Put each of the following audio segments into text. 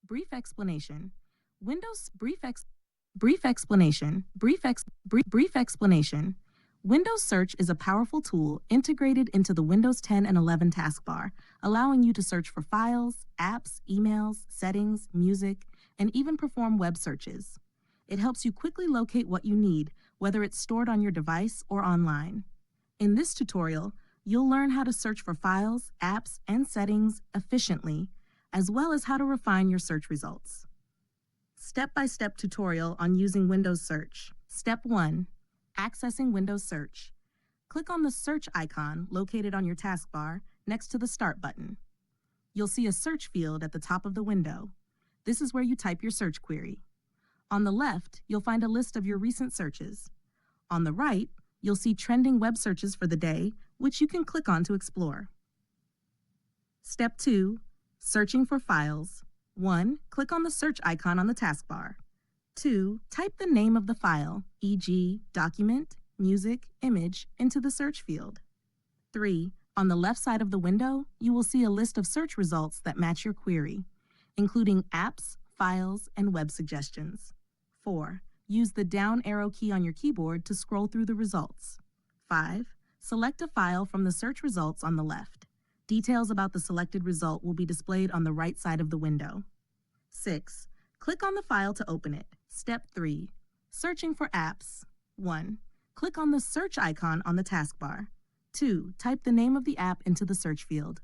Brief explanation. Windows brief explanation. Brief explanation. Windows Search is a powerful tool integrated into the Windows 10 and 11 taskbar, allowing you to search for files, apps, emails, settings, music, and even perform web searches. It helps you quickly locate what you need, whether it's stored on your device or online. In this tutorial, you'll learn how to search for files, apps, and settings efficiently, as well as how to refine your search results. Step-by-step tutorial on using Windows Search. Step 1. Accessing Windows Search. Click on the search icon located on your taskbar next to the Start button. You'll see a search field at the top of the window. This is where you type your search query. On the left, you'll find a list of your recent searches. On the right, you'll see trending web searches for the day, which you can click on to explore. Step 2. Searching for files. 1. Click on the search icon on the taskbar. 2. Type the name of the file, e.g., document, music, image, into the search field. 3. On the left side of the window, you will see a list of search results that match your query, including apps, files, and web suggestions. 4. Use the down arrow key on your keyboard to scroll through the results. 5. Select a file from the search results on the left. Details about the selected result will be displayed on the right side of the window. 6. Click on the file to open it. Step 3. Searching for apps. 1. Click on the search icon on the taskbar. 2. Type the name of the app into the search field.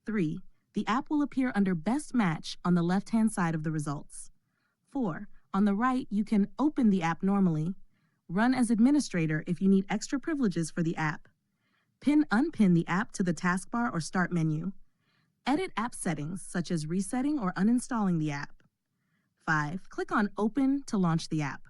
3. The app will appear under Best Match on the left-hand side of the results. 4. On the right, you can open the app normally, run as administrator if you need extra privileges for the app, unpin the app to the taskbar or start menu, edit app settings such as resetting or uninstalling the app. 5. Click on Open to launch the app.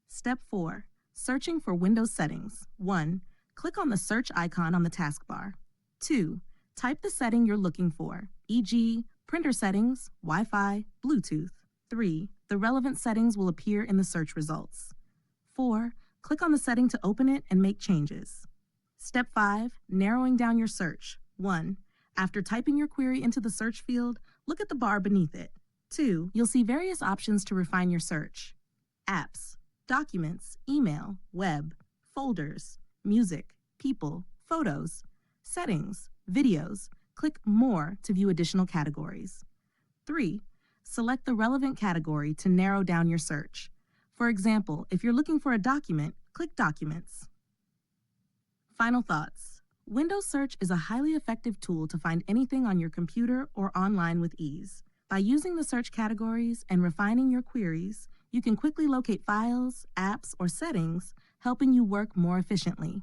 Step 4. Searching for Windows settings. 1. Click on the search icon on the taskbar. 2. Type the setting you're looking for, e.g., printer settings, Wi-Fi, Bluetooth. 3. The relevant settings will appear in the search results. 4. Click on the setting to open it and make changes. Step 5. Narrowing down your search. 1. After typing your query into the search field, look at the bar beneath it. 2. You'll see various options to refine your search. Apps, documents, email, web, folders, music, people, photos, settings, videos. Click More to view additional categories. 3. Select the relevant category to narrow down your search. For example, if you're looking for a document, click Documents. Final thoughts. Windows Search is a highly effective tool to find anything on your computer or online with ease. By using the search categories and refining your queries, you can quickly locate files, apps, or settings, helping you work more efficiently.